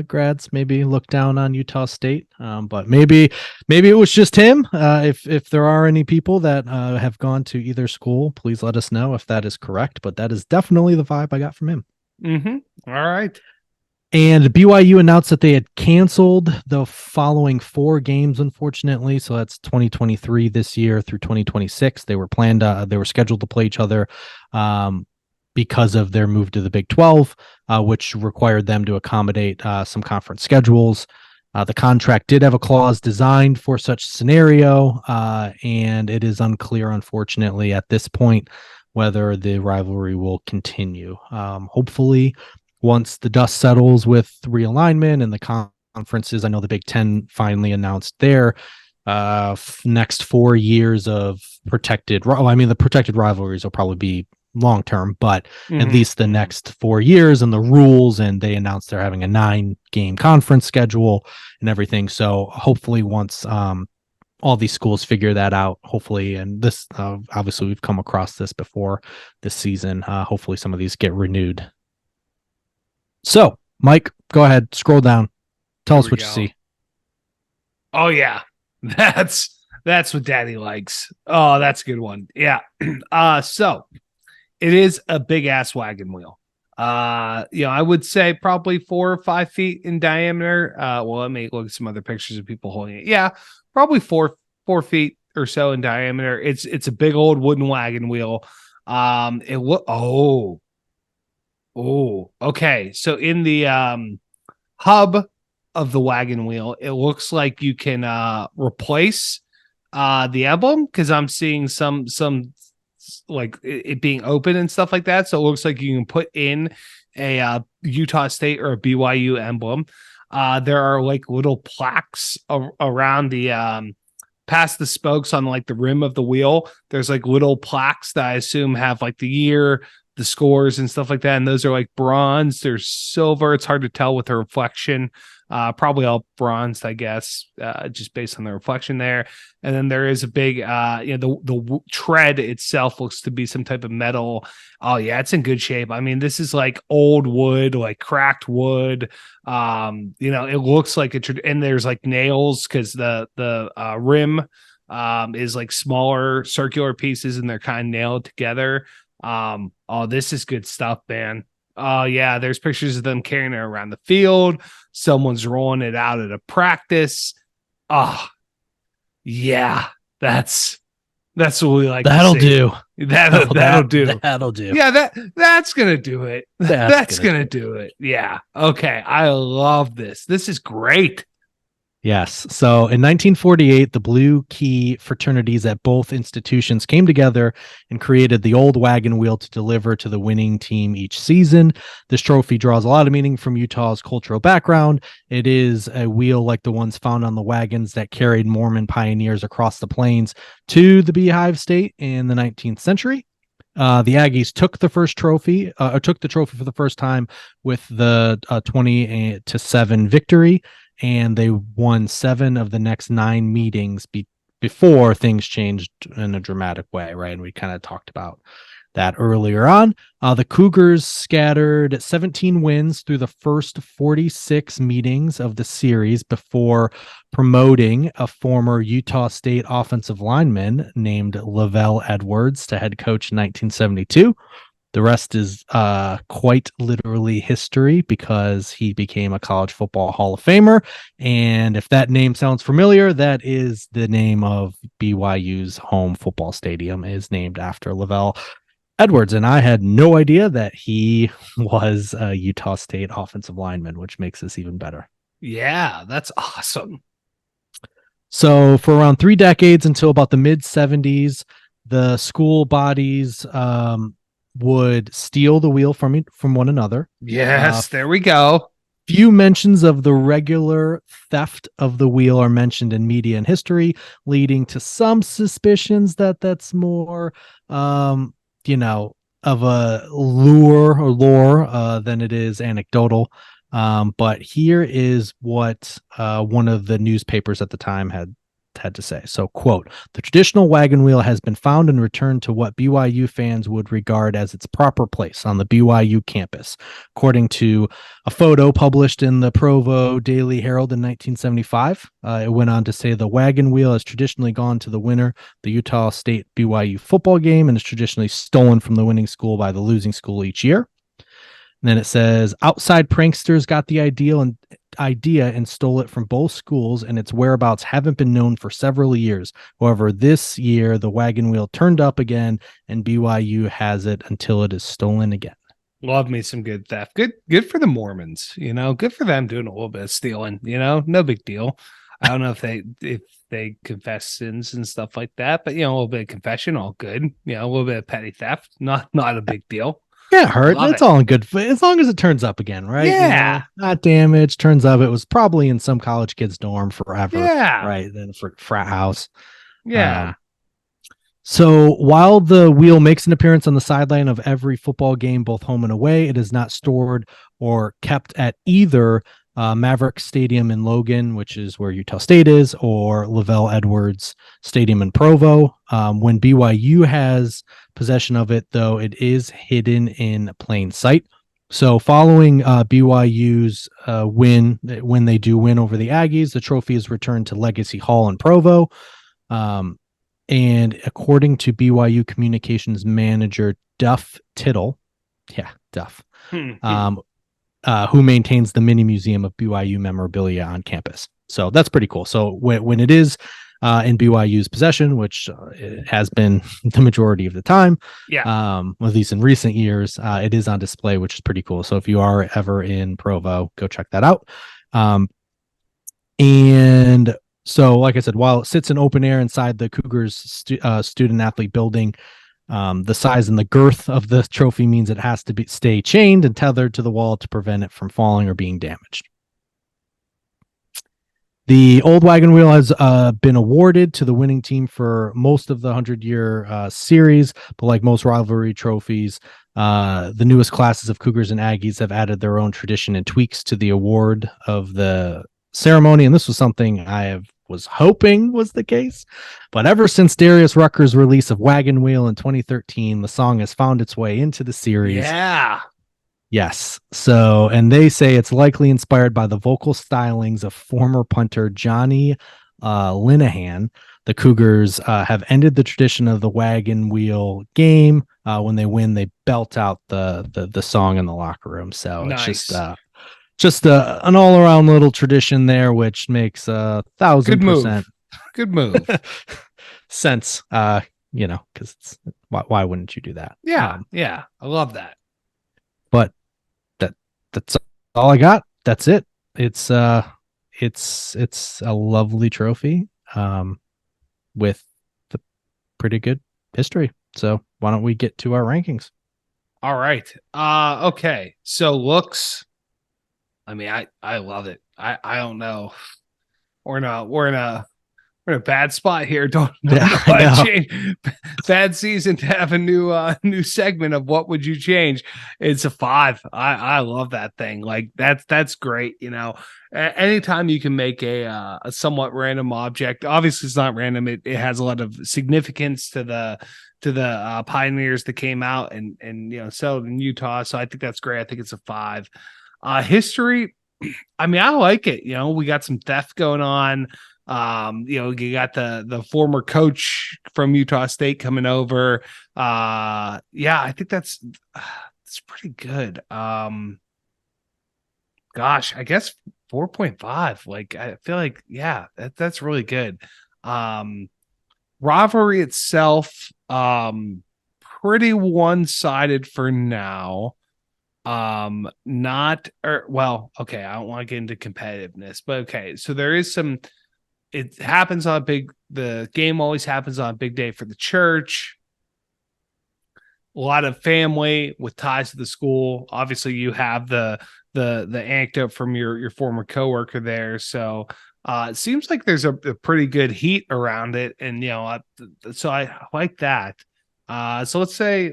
grads maybe looked down on Utah State, but maybe it was just him. If there are any people that have gone to either school, please let us know if that is correct. But that is definitely the vibe I got from him. Mm-hmm. All right. And BYU announced that they had canceled the following 4 games, unfortunately. So that's 2023 this year through 2026. They were scheduled to play each other because of their move to the Big 12, which required them to accommodate some conference schedules. The contract did have a clause designed for such scenario, and it is unclear, unfortunately, at this point, whether the rivalry will continue. Hopefully, once the dust settles with realignment and the conferences, I know the Big Ten finally announced their next 4 years of protected. I mean, the protected rivalries will probably be long term, but at least the next 4 years and the rules, and they announced they're having a 9-game conference schedule and everything. So hopefully once all these schools figure that out, hopefully, and this obviously we've come across this before this season, hopefully some of these get renewed. So Mike, go ahead, scroll down, tell us what you see. Oh yeah, that's what Daddy likes. Oh, that's a good one. Yeah. So It is a big ass wagon wheel. I would say probably 4 or 5 feet in diameter. Let me look at some other pictures of people holding it. Yeah, probably 4 feet or so in diameter. It's a big old wooden wagon wheel. It look okay. So in the hub of the wagon wheel, it looks like you can replace the emblem, because I'm seeing some like it being open and stuff like that. So it looks like you can put in a Utah State or a BYU emblem. There are like little plaques around the past the spokes on like the rim of the wheel. There's like little plaques that I assume have like the year, the scores, and stuff like that. And those are like bronze. There's silver. It's hard to tell with the reflection. Probably all bronzed, I guess, just based on the reflection there. And then there is a big, the tread itself looks to be some type of metal. Oh yeah, it's in good shape. I mean, this is like old wood, like cracked wood. It looks like and there's like nails, because the rim is like smaller circular pieces, and they're kind of nailed together. This is good stuff, man. Oh yeah, there's pictures of them carrying it around the field. Someone's rolling it out at a practice. Oh yeah, that's what we like. That'll do. That'll do. That'll do. Yeah, that's gonna do it. That's gonna do it. Yeah. Okay. I love this. This is great. Yes. So in 1948, the Blue Key fraternities at both institutions came together and created the old wagon wheel to deliver to the winning team each season. This trophy draws a lot of meaning from Utah's cultural background. It is a wheel like the ones found on the wagons that carried Mormon pioneers across the plains to the Beehive State in the 19th century. The Aggies took the trophy for the first time with the 20-7 victory, and they won 7 of the next 9 meetings before things changed in a dramatic way, right? And we kind of talked about that earlier on. The Cougars scattered 17 wins through the first 46 meetings of the series before promoting a former Utah State offensive lineman named Lavelle Edwards to head coach in 1972. The rest is quite literally history, because he became a college football Hall of Famer. And if that name sounds familiar, that is the name of BYU's home football stadium, is named after Lavelle Edwards. And I had no idea that he was a Utah State offensive lineman, which makes this even better. Yeah, that's awesome. So for around 3 decades, until about the mid 70s, the school bodies would steal the wheel from one another. Yes, there we go. Few mentions of the regular theft of the wheel are mentioned in media and history, leading to some suspicions that that's more, of a lore than it is anecdotal. But here is what one of the newspapers at the time had to say. So, quote, "The traditional wagon wheel has been found and returned to what BYU fans would regard as its proper place on the BYU campus." According to a photo published in the Provo Daily Herald in 1975, it went on to say the wagon wheel has traditionally gone to the winner, the Utah State BYU football game, and is traditionally stolen from the winning school by the losing school each year. And then it says outside pranksters got the idea and stole it from both schools, and its whereabouts haven't been known for several years. However, this year the wagon wheel turned up again, and BYU has it until it is stolen again. Love me some good theft. Good for the Mormons. Good for them doing a little bit of stealing. No big deal. I don't know if they confess sins and stuff like that, but a little bit of confession, all good. A little bit of petty theft, not a big deal. Can't hurt. It's all in good, as long as it turns up again, right? Yeah. Not damaged. Turns up. It was probably in some college kid's dorm forever. Yeah. Right. Then for frat house. Yeah. So while the wheel makes an appearance on the sideline of every football game, both home and away, it is not stored or kept at either Maverick Stadium in Logan, which is where Utah State is, or Lavelle Edwards Stadium in Provo. When BYU has possession of it, though, it is hidden in plain sight. So following BYU's win, when they do win over the Aggies, the trophy is returned to Legacy Hall in Provo. And according to BYU communications manager Duff Tittle, yeah, Duff, Hmm. who maintains the mini museum of BYU memorabilia on campus. So that's pretty cool. So when it is in BYU's possession, which it has been the majority of the time, Yeah. at least in recent years, it is on display, which is pretty cool. So if you are ever in Provo, go check that out. And so, like I said, while it sits in open air inside the Cougars student athlete building, the size and the girth of the trophy means it has to stay chained and tethered to the wall to prevent it from falling or being damaged. The old wagon wheel has been awarded to the winning team for most of the 100-year series, but like most rivalry trophies, the newest classes of Cougars and Aggies have added their own tradition and tweaks to the award of the ceremony, and this was something was hoping was the case. But ever since Darius Rucker's release of Wagon Wheel in 2013, the song has found its way into the series. Yeah. Yes. So, and they say it's likely inspired by the vocal stylings of former punter Johnny Linehan. The Cougars have ended the tradition of the wagon wheel game. When they win, they belt out the song in the locker room. So Nice. It's just an all around little tradition there, which makes 1,000% good move sense. Because why wouldn't you do that? Yeah. I love that. But that's all I got. That's it. It's a lovely trophy with the pretty good history. So why don't we get to our rankings? All right. Okay. So looks, I mean, I love it. I don't know. We're in a bad spot here. Don't know how to change. Bad season to have a new segment of what would you change. It's a 5. I love that thing. Like that's great. Anytime you can make a somewhat random object, obviously it's not random. It has a lot of significance to the pioneers that came out and settled in Utah. So I think that's great. I think it's a 5. History. I mean, I like it. We got some theft going on. You got the former coach from Utah State coming over. I think that's pretty good. Gosh, I guess 4.5. Like, I feel like, yeah, that's really good. Rivalry itself, pretty one-sided for now. Okay, I don't want to get into competitiveness, but okay, so there is some. It happens on the game always happens on a big day for the church. A lot of family with ties to the school. Obviously, you have the anecdote from your former coworker there. So it seems like there's a pretty good heat around it, and so I like that. So let's say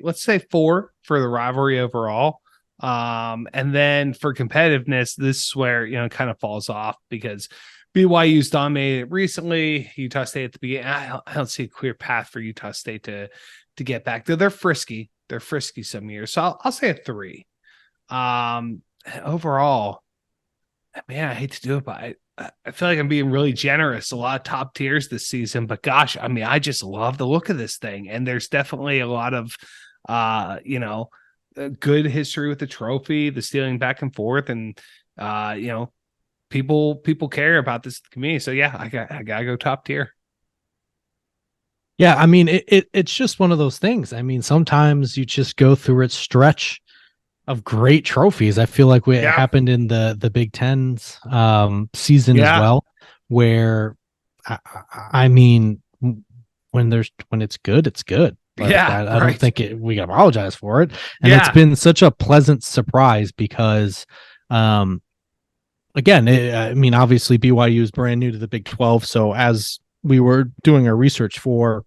4 for the rivalry overall. And then for competitiveness, this is where it kind of falls off because BYU's dominated recently. Utah State at the beginning. I don't see a clear path for Utah State to get back. They're frisky. They're frisky some years. So I'll say a 3. Overall, man, I hate to do it, but I feel like I'm being really generous. A lot of top tiers this season, but gosh, I mean, I just love the look of this thing. And there's definitely a lot of, good history with the trophy, the stealing back and forth, and people care about this community. So yeah, I gotta go top tier. Yeah, I mean it's just one of those things. I mean, sometimes you just go through its stretch of great trophies. I feel like it happened in the Big Ten's season as well, where I mean when it's good, it's good. Like, I don't think we can apologize for it. And it's been such a pleasant surprise because, again, I mean, obviously BYU is brand new to the Big 12. So as we were doing our research for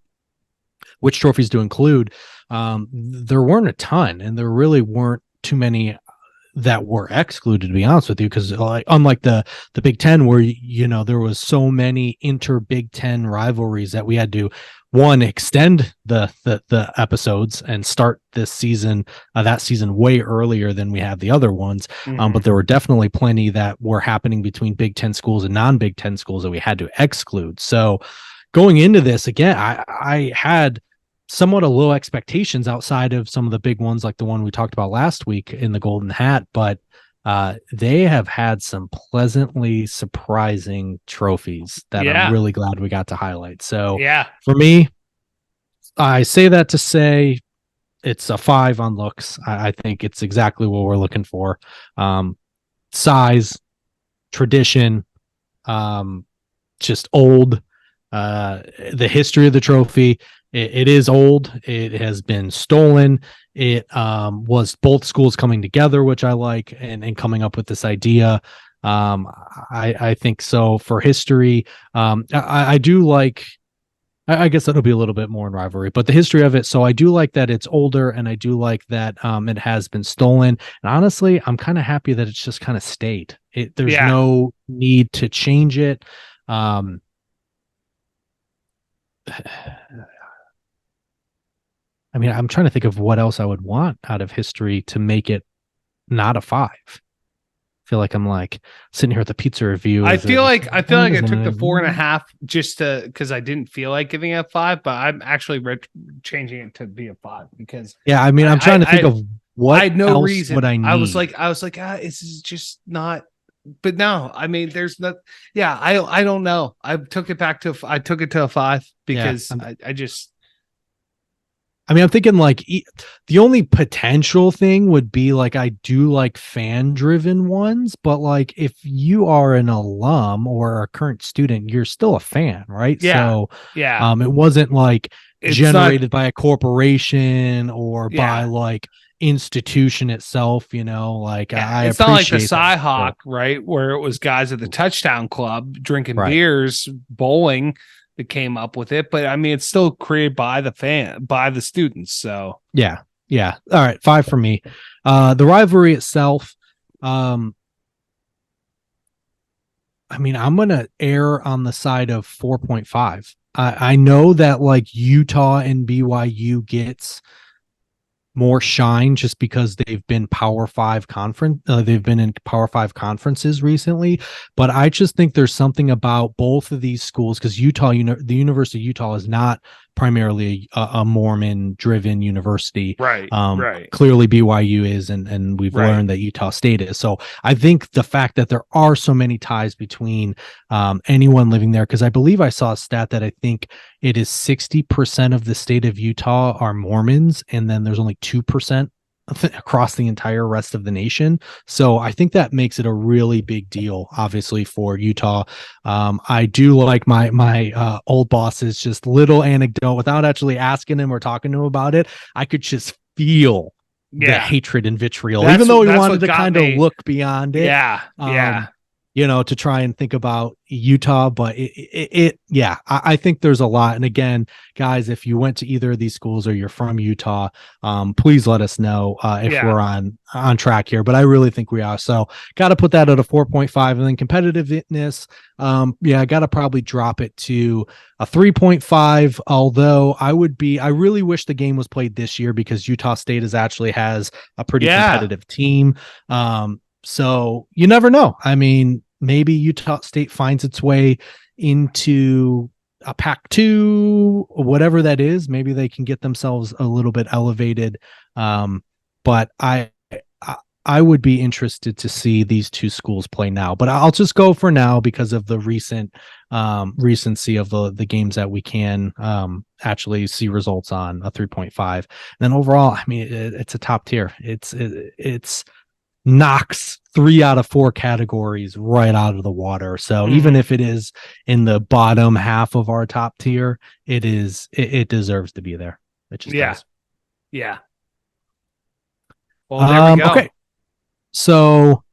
which trophies to include, there weren't a ton, and there really weren't too many that were excluded, to be honest with you, because unlike the Big Ten, where there was so many inter Big Ten rivalries that we had to extend the episodes and start this season, that season way earlier than we have the other ones. But there were definitely plenty that were happening between Big Ten schools and non-Big Ten schools that we had to exclude. So going into this again, I had somewhat of low expectations outside of some of the big ones, like the one we talked about last week in the Golden Hat. But they have had some pleasantly surprising trophies that I'm Yeah. really glad we got to highlight. So Yeah. for me, I say that to say it's a 5 on looks. I think it's exactly what we're looking for. Size, tradition, just old. The history of the trophy, it is old. It has been stolen. It was both schools coming together, which I like, and coming up with this idea. I think so for history. I do like. I guess that'll be a little bit more in rivalry, but the history of it. So I do like that it's older, and I do like that it has been stolen. And honestly, I'm kind of happy that it's just kind of stayed. There's Yeah. no need to change it. Um, I mean, I'm trying to think of what else I would want out of history to make it not a 5. I feel like I'm like sitting here with a pizza review. I Is it feel a like I feel 5? like I Is it took the a- 4.5 just to because I didn't feel like giving it a 5, but I'm actually changing it to be a 5 because Yeah, I mean, I'm trying to think of I what had no else would reason. I need. I was like, this is just not. But no, I mean, there's not. Yeah, I don't know. I took it to a 5 Yeah, because I just I mean, I'm thinking like the only potential thing would be like I do like fan driven ones, but like if you are an alum or a current student, you're still a fan, right? yeah So yeah. it wasn't like It's not generated by a corporation or by yeah like institution itself, like yeah. I It's not like the appreciate that. Cyhawk, But right, where it was guys at the touchdown club drinking right. beers, bowling that came up with it. But I mean, it's still created by the students. So Yeah. Yeah. All right. 5 for me. The rivalry itself, um, I mean, I'm going to err on the side of 4.5. I know that like Utah and BYU gets more shine just because they've been they've been in Power 5 conferences recently, but I just think there's something about both of these schools because Utah, the University of Utah is not primarily a Mormon driven university. right, right, Clearly BYU is, and we've right. learned that Utah State is. So I think the fact that there are so many ties between anyone living there, because I believe I saw a stat that I think it is 60% of the state of Utah are Mormons, and then there's only 2% across the entire rest of the nation. So I think that makes it a really big deal, obviously, for Utah. I do like my old boss's just little anecdote without actually asking him or talking to him about it. I could just feel the Yeah, hatred and vitriol, even though he that's wanted what to got kind of me. look beyond it. Yeah, yeah. To try and think about Utah, but yeah, I think there's a lot. And again, guys, if you went to either of these schools or you're from Utah, please let us know if Yeah. we're on track here. But I really think we are. So got to put that at a 4.5, and then competitiveness. I got to probably drop it to a 3.5. Although I really wish the game was played this year because Utah State has a pretty competitive team. So you never know. I mean, maybe Utah State finds its way into a Pac-2 or whatever that is. Maybe they can get themselves a little bit elevated. But I would be interested to see these two schools play now. But I'll just go for now because of the recency of the games that we can actually see results on a 3.5. And then overall, I mean, it's a top tier. It's knocks 3 out of 4 categories right out of the water. So even if it is in the bottom half of our top tier, it deserves to be there. It just does. Yeah. Well, there we go. Okay. So,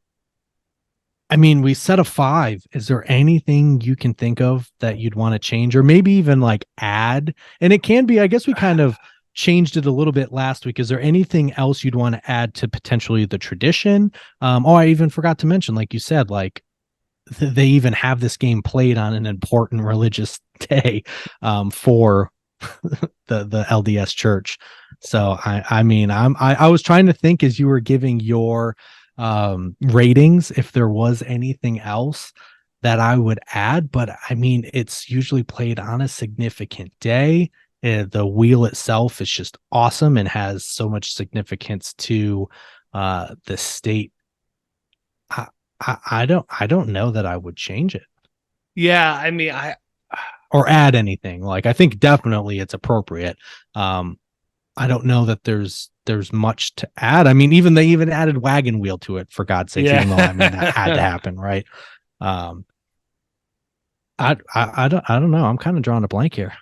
I mean, we set a 5. Is there anything you can think of that you'd want to change or maybe even like add? And it can be, I guess we kind of changed it a little bit last week. Is there anything else you'd want to add to potentially the tradition? I even forgot to mention, like you said, like they even have this game played on an important religious day for the LDS church. So I was trying to think as you were giving your ratings if there was anything else that I would add, but I mean it's usually played on a significant day. The wheel itself is just awesome and has so much significance to the state. I, I don't know that I would change it Yeah, I mean, I or add anything. Like I think definitely it's appropriate. I don't know that there's much to add. I mean, even they even added Wagon Wheel to it, for God's sakes, even though I mean that had to yeah. happen, right? Um, I don't know. I'm kind of drawing a blank here.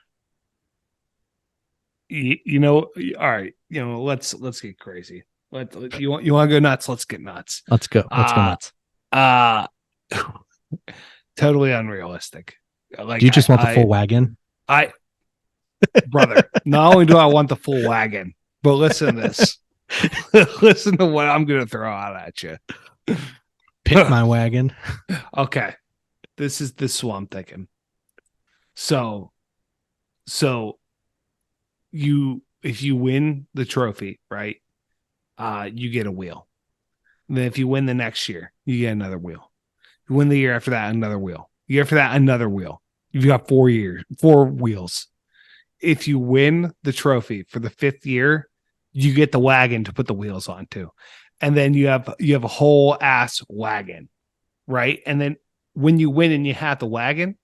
You know, all right, you know, let's get crazy. You want to go nuts? Let's get nuts. Let's go. Let's go Uh nuts. uh Totally unrealistic. Do Like you just want the full wagon? I brother, not only do I want the full wagon, but listen to this. Listen to what I'm gonna throw out at you. Pick my wagon. Okay. This is what I'm thinking. So so you if you win the trophy, right? You get a wheel. And then if you win the next year, you get another wheel. You win the year after that, another wheel. The year after that, another wheel. You've got 4 years, 4 wheels. If you win the trophy for the 5th year, you get the wagon to put the wheels onto. And then you have a whole ass wagon, right? And then when you win and you have the wagon,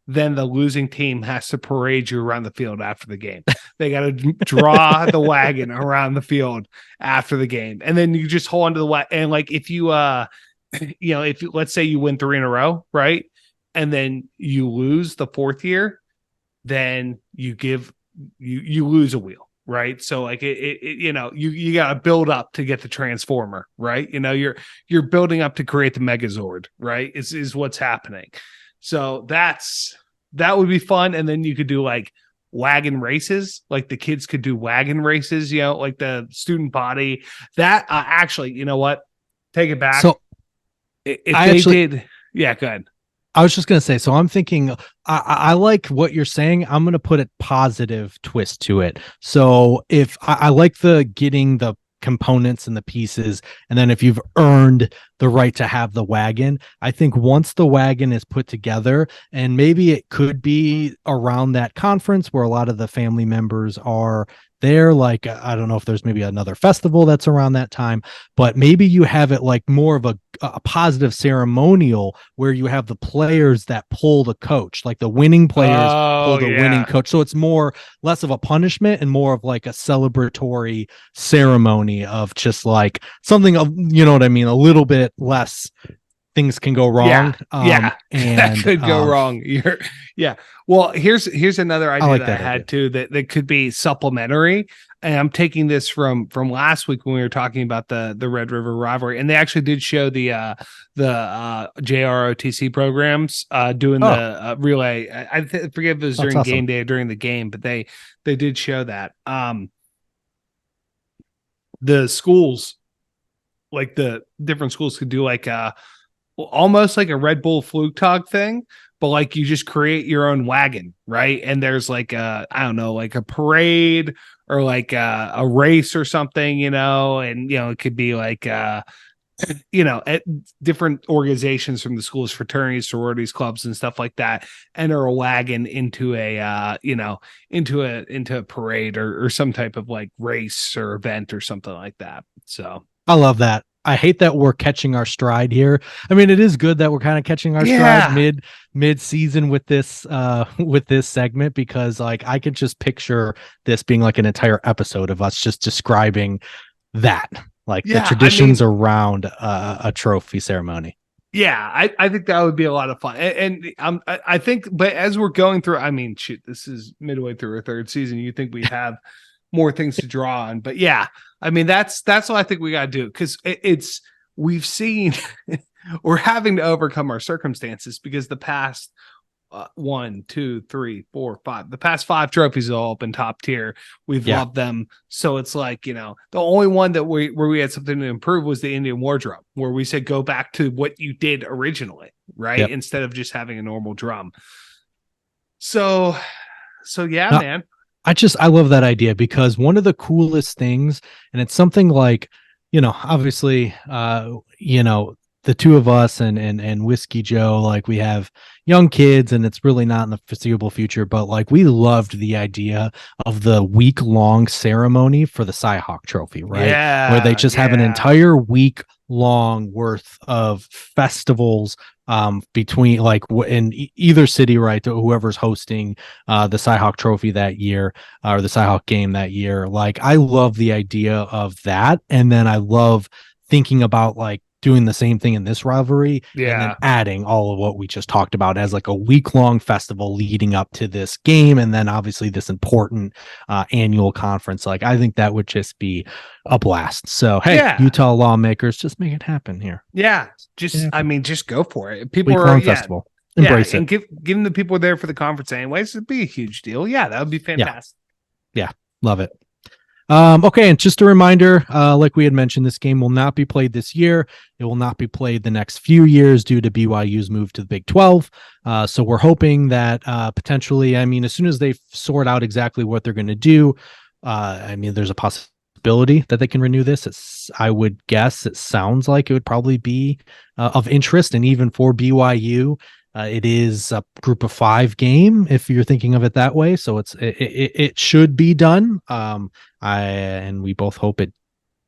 then the losing team has to parade you around the field after the game. They got to draw the wagon around the field after the game. And then you just hold on to the wagon. And like if you if you, let's say you win 3 in a row, right? And then you lose the 4th year, then you lose a wheel, right? So like you got to build up to get the transformer, right? You're building up to create the Megazord, right? Is what's happening. So that would be fun. And then you could do like wagon races, like the kids could do wagon races, like the student body. That actually, you know what? Take it back. So If they did, yeah, go ahead. I was just going to say, so I'm thinking, I like what you're saying. I'm going to put a positive twist to it. So if I like the getting the components and the pieces, and then if you've earned the right to have the wagon, I think once the wagon is put together, and maybe it could be around that conference where a lot of the family members are there, like I don't know if there's maybe another festival that's around that time, but maybe you have it like more of a positive ceremonial where you have the players that pull the coach, like the winning players pull the winning coach. So it's less of a punishment and more of like a celebratory ceremony of just like something of, you know what I mean, a little bit less things can go wrong. Yeah. And that could go wrong. Yeah. Well, here's another idea like that I had too, that could be supplementary. And I'm taking this from last week when we were talking about the Red River rivalry, and they actually did show the JROTC programs doing the relay. I forget if it was during game day or during the game, but they did show that. The schools, like the different schools, could do like almost like a Red Bull Flugtag thing, but like you just create your own wagon, right? And there's like I don't know, like a parade or like a race or something, and it could be like at different organizations from the schools, fraternities, sororities, clubs, and stuff like that, enter a wagon into a into a parade or some type of like race or event or something like that. So I love that. I hate that we're catching our stride here. I mean, it is good that we're kind of catching our stride mid season with this segment, because like I could just picture this being like an entire episode of us just describing that, like the traditions around a trophy ceremony. Yeah, I think that would be a lot of fun. And I think, but as we're going through, I mean, shoot, this is midway through our 3rd season. You think we'd have more things to draw on, but yeah, I mean, that's what I think we got to do, because we've seen we're having to overcome our circumstances, because the past 1, 2, 3, 4, 5, the past 5 trophies have all been top tier. We've loved them. So it's like, the only one that where we had something to improve was the Indian war drum, where we said, go back to what you did originally, right? Instead of just having a normal drum. So yeah, man. I love that idea, because one of the coolest things, and it's something like, obviously, the two of us and Whiskey Joe, like we have young kids and it's really not in the foreseeable future, but like we loved the idea of the week-long ceremony for the Cyhawk Trophy, right? Yeah, where they just have an entire week long worth of festivals between like in either city, right? Whoever's hosting the Cyhawk Trophy that year or the Cyhawk game that year. Like I love the idea of that. And then I love thinking about like doing the same thing in this rivalry and then adding all of what we just talked about as like a week-long festival leading up to this game and then obviously this important annual conference. Like I think that would just be a blast. So hey, Utah lawmakers, just make it happen here. I mean, just go for it. People week-long festival, embrace it, and give them the people there for the conference anyways. It'd be a huge deal. That would be fantastic. Yeah, love it. Okay, and just a reminder, like we had mentioned, this game will not be played this year. It will not be played the next few years due to BYU's move to the Big 12. So we're hoping that potentially, I mean, as soon as they sort out exactly what they're going to do, I mean, there's a possibility that they can renew this. I would guess it sounds like it would probably be of interest, and even for BYU. It is a group of 5 game if you're thinking of it that way. So it should be done. And we both hope it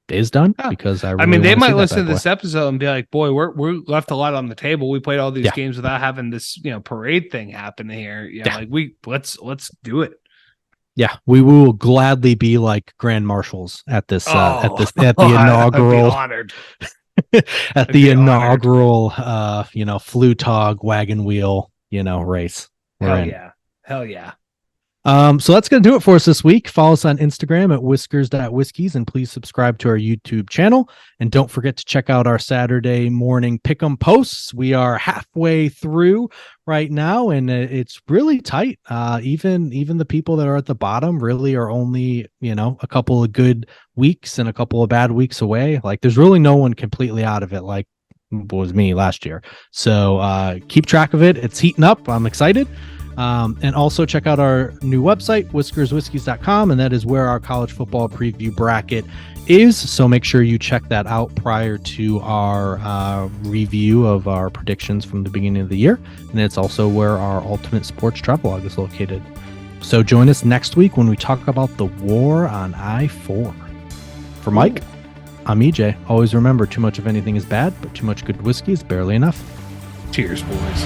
is done because I mean, they might listen to this episode and be like, boy, we're left a lot on the table. We played all these games without having this, parade thing happen here. Like let's do it. Yeah, we will gladly be like grand marshals at this at the inaugural honored. At the inaugural Flutog Wagon Wheel race. Hell yeah. So that's going to do it for us this week. Follow us on Instagram at whiskers.whiskies and please subscribe to our YouTube channel. And don't forget to check out our Saturday morning pick'em posts. We are halfway through right now and it's really tight. Even the people that are at the bottom really are only, a couple of good weeks and a couple of bad weeks away. Like there's really no one completely out of it like was me last year. So keep track of it. It's heating up. I'm excited. And also check out our new website, whiskerswhiskies.com, and that is where our college football preview bracket is. So make sure you check that out prior to our review of our predictions from the beginning of the year. And it's also where our ultimate sports travelogue is located. So join us next week when we talk about the war on I-4. For Mike, I'm EJ. Always remember, too much of anything is bad, but too much good whiskey is barely enough. Cheers, boys.